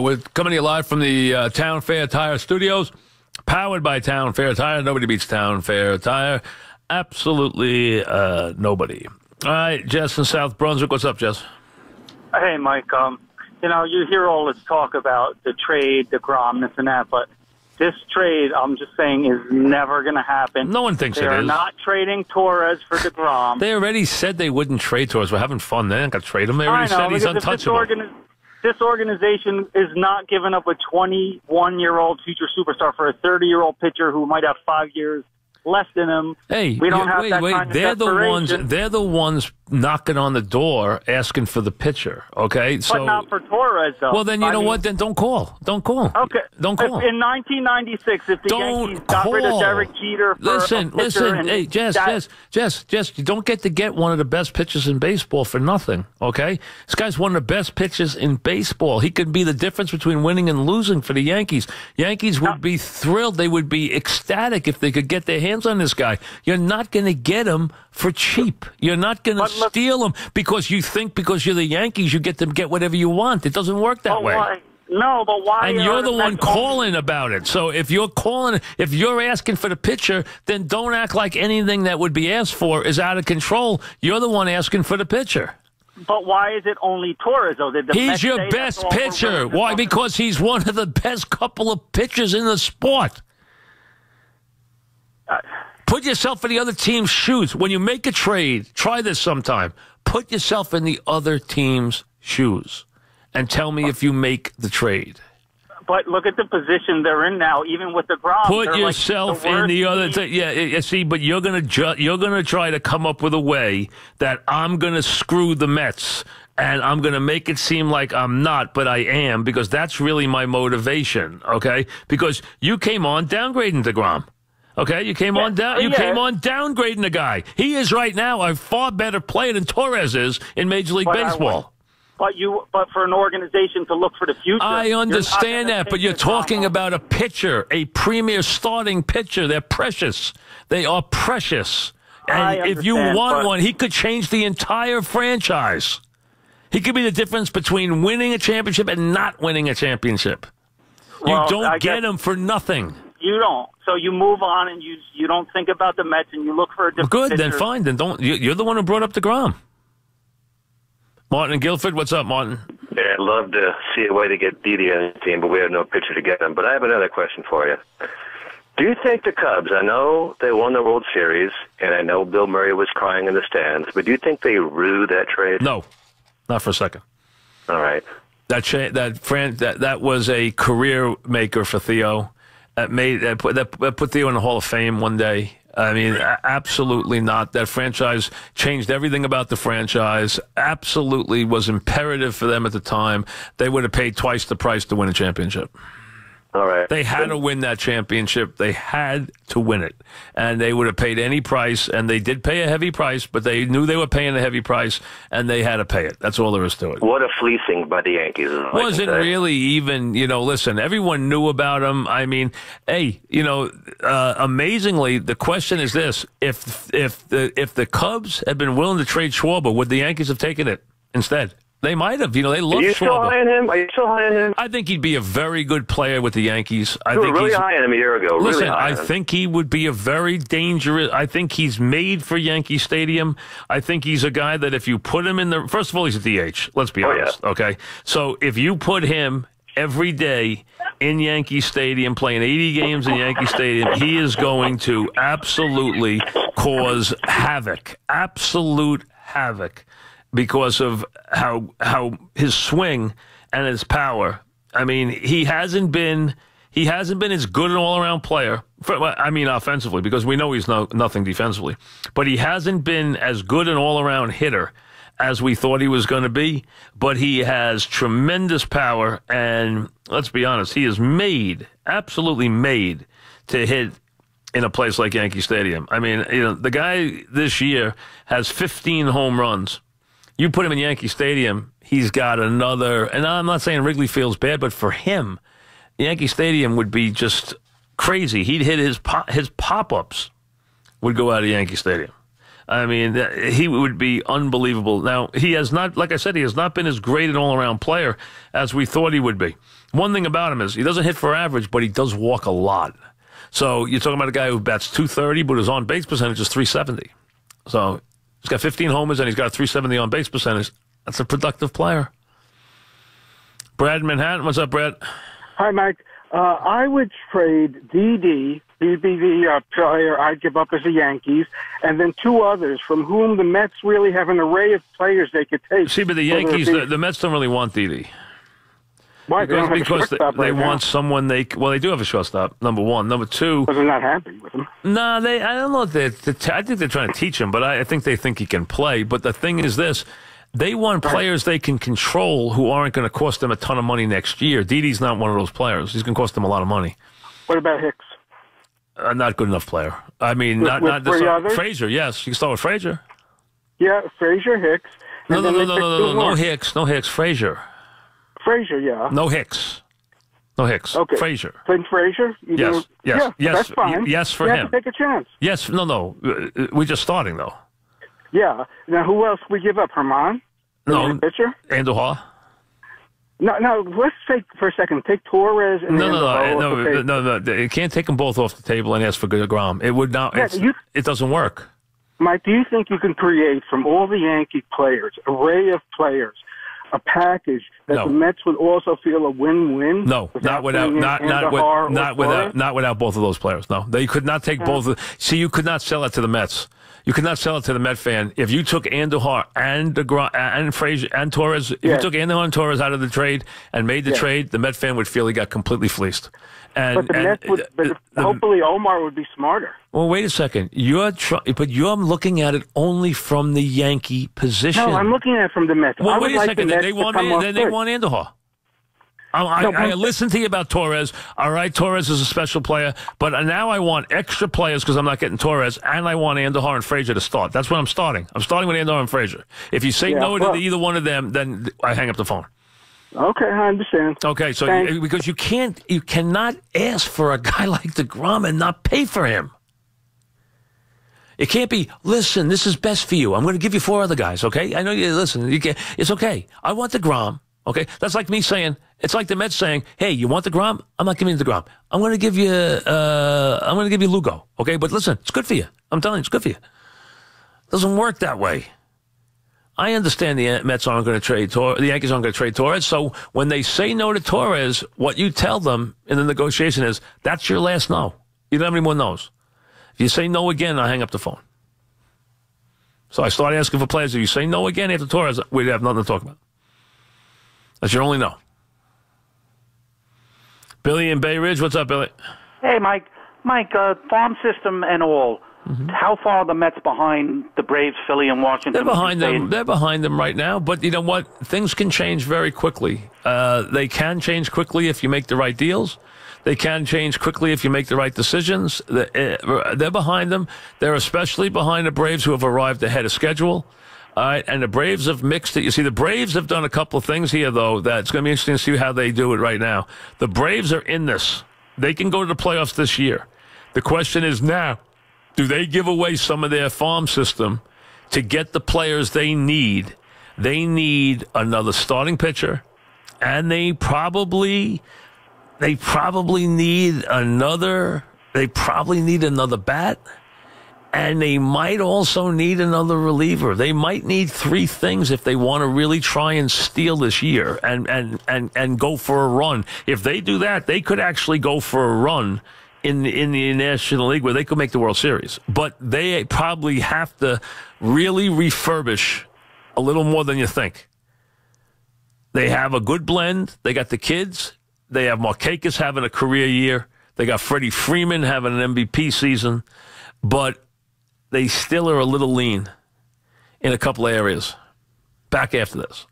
We're coming to you live from the Town Fair Tire Studios, powered by Town Fair Tire. Nobody beats Town Fair Tire. Absolutely nobody. All right, Jess in South Brunswick. What's up, Jess? Hey, Mike. You hear all this talk about the trade, the Grom, this and that, but this trade, I'm just saying, is never going to happen. No one thinks it is. They're not trading Torres for DeGrom. They already said they wouldn't trade Torres. We're having fun. They ain't going to trade him. They already said he's untouchable. This organization is not giving up a 21-year-old future superstar for a 30-year-old pitcher who might have 5 years less than him. Hey, we don't have that kind of desperation. They're the ones knocking on the door asking for the pitcher, okay? But not for Torres, though. Well, then you know what? Then don't call. Don't call. Okay. Don't call. In 1996, if the Yankees got rid of Derek Jeter for a pitcher... Hey, Jess, you don't get one of the best pitchers in baseball for nothing, okay? This guy's one of the best pitchers in baseball. He could be the difference between winning and losing for the Yankees. Yankees would be thrilled. They would be ecstatic if they could get their hands on this guy. You're not going to get him for cheap. You're not going to steal him because you think because you're the Yankees you get to get whatever you want. It doesn't work that way. Why? No, but why? And you're the one calling about it. So if you're asking for the pitcher, then don't act like anything that would be asked for is out of control. You're the one asking for the pitcher. But why is it only Torres, though? He's your best pitcher. Why? Because he's one of the best couple of pitchers in the sport. Put yourself in the other team's shoes. When you make a trade, try this sometime. Put yourself in the other team's shoes and tell me if you make the trade. But look at the position they're in now, even with the Grom. Put yourself in the other team. Yeah, see, but you're gonna try to come up with a way that I'm gonna screw the Mets. And I'm going to make it seem like I'm not, but I am, because that's really my motivation, okay? Because you came on downgrading DeGrom. Okay, you came on downgrading the guy. He is right now a far better player than Torres is in Major League Baseball. But for an organization to look for the future, I understand that, but you're talking about a pitcher, a premier starting pitcher. They're precious. They are precious. And if you want one, he could change the entire franchise. He could be the difference between winning a championship and not winning a championship. You don't get him for nothing. You don't. So you move on and you don't think about the Mets and you look for a different pitcher. Then fine. Then don't. You're the one who brought up DeGrom. Martin and Guilford, what's up, Martin? Yeah, I'd love to see a way to get Didi on the team, but we have no pitcher to get him. But I have another question for you. Do you think the Cubs, I know they won the World Series, and I know Bill Murray was crying in the stands, but do you think they rue that trade? No, not for a second. All right. That was a career maker for Theo. That put Theo in the Hall of Fame one day. I mean, absolutely not. That franchise changed everything about the franchise. Absolutely was imperative for them at the time. They would have paid twice the price to win a championship. All right. They had to win that championship. They had to win it. And they would have paid any price, and they did pay a heavy price, but they knew they were paying a heavy price, and they had to pay it. That's all there is to it. What a fleecing by the Yankees. Wasn't really even, listen, everyone knew about him. I mean, hey, amazingly, the question is this. If the Cubs had been willing to trade Schwarber, would the Yankees have taken it instead? They might have. They love Schwarber. Are you still high on him? Are you still high on him? I think he'd be a very good player with the Yankees. You were really high on him a year ago. Listen, I think he would be a very dangerous. I think he's made for Yankee Stadium. I think he's a guy that if you put him in the. First of all, he's a DH. Let's be honest. Yeah. Okay. So if you put him every day in Yankee Stadium, playing 80 games in Yankee Stadium, he is going to absolutely cause havoc. Absolute havoc. Because of how his swing and his power. I mean, he hasn't been as good an all-around player. Offensively, because we know he's nothing defensively. But he hasn't been as good an all-around hitter as we thought he was going to be. But he has tremendous power, and let's be honest, he is absolutely made to hit in a place like Yankee Stadium. I mean, the guy this year has 15 home runs. You put him in Yankee Stadium, he's got another, and I'm not saying Wrigley Field's bad, but for him, Yankee Stadium would be just crazy. He'd hit his pop-ups would go out of Yankee Stadium. I mean, he would be unbelievable. Now, he has not, like I said, he has not been as great an all-around player as we thought he would be. One thing about him is he doesn't hit for average, but he does walk a lot. So you're talking about a guy who bats .230, but his on-base percentage is .370. So he's got 15 homers, and he's got a .370 on-base percentage. That's a productive player. Brad in Manhattan. What's up, Brad? Hi, Mike. I would trade Didi. He'd be the player I'd give up as the Yankees, and then two others from whom the Mets really have an array of players they could take. See, but the Yankees, the Mets don't really want Didi. Why? Because they want someone they do have a shortstop, number one. Number two. But they're not happy with him. No, I don't know. I think they're trying to teach him, but I think they think he can play. But the thing is this. They want players they can control who aren't going to cost them a ton of money next year. Didi's not one of those players. He's going to cost them a lot of money. What about Hicks? Not good enough player. I mean, not Frazier. Yes, you can start with Frazier. Yeah, Frazier, Hicks. No Hicks. Frazier. Frazier, yeah. No Hicks. Okay. Frazier. Clint Frazier? Yes. Yeah, that's fine. Yes, for him. You have to take a chance. Yes, no. We're just starting though. Yeah. Now, who else we give up? Herman? No. Pitcher? Andujar? No. Let's take for a second. Take Torres and No. You can't take them both off the table and ask for DeGrom. It would not. It doesn't work. Mike, do you think you can create from all the Yankee players, array of players, a package that the Mets would also feel a win-win? No, not without both of those players. No, they could not take both. See, you could not sell it to the Mets. You could not sell it to the Met fan if you took Andujar and DeGrom and Frazier and Torres. If you took Andujar and Torres out of the trade and made the trade, the Met fan would feel he got completely fleeced. But the Mets would. Hopefully, Omar would be smarter. Well, wait a second. You're looking at it only from the Yankee position. No, I'm looking at it from the Mets. Well, wait a second. Then they want Andujar. I listened to you about Torres. All right, Torres is a special player, but now I want extra players because I'm not getting Torres, and I want Andujar and Frazier to start. That's what I'm starting. I'm starting with Andujar and Frazier. If you say no to either one of them, then I hang up the phone. Okay, I understand. Okay, so because you cannot ask for a guy like DeGrom and not pay for him. It can't be, listen, this is best for you. I'm going to give you 4 other guys, okay? I know you, listen, it's okay. I want DeGrom, okay? That's like me saying, it's like the Mets saying, hey, you want DeGrom? I'm not giving you DeGrom. I'm going to give you Lugo, okay? But listen, it's good for you. I'm telling you, it's good for you. It doesn't work that way. I understand the Mets aren't going to trade the Yankees aren't going to trade Torres. So when they say no to Torres, what you tell them in the negotiation is, that's your last no. You don't have any more no's. If you say no again, I hang up the phone. So I start asking for players. If you say no again after Torres, we have nothing to talk about. That's your only no. Billy in Bay Ridge. What's up, Billy? Hey, Mike. Farm system and all. Mm-hmm. How far are the Mets behind the Braves, Philly, and Washington? They're behind them. They're behind them right now. But you know what? Things can change very quickly. They can change quickly if you make the right deals. They can change quickly if you make the right decisions. They're behind them. They're especially behind the Braves, who have arrived ahead of schedule. All right, and the Braves have mixed it. You see, the Braves have done a couple of things here, though, that's going to be interesting to see how they do it right now. The Braves are in this. They can go to the playoffs this year. The question is now, do they give away some of their farm system to get the players they need? They need another starting pitcher, and they probably need another bat, and they might also need another reliever. They might need 3 things if they want to really try and steal this year and go for a run. If they do that, they could actually go for a run in the National League where they could make the World Series. But they probably have to really refurbish a little more than you think. They have a good blend. They got the kids. They have Markakis having a career year. They got Freddie Freeman having an MVP season. But they still are a little lean in a couple of areas. Back after this.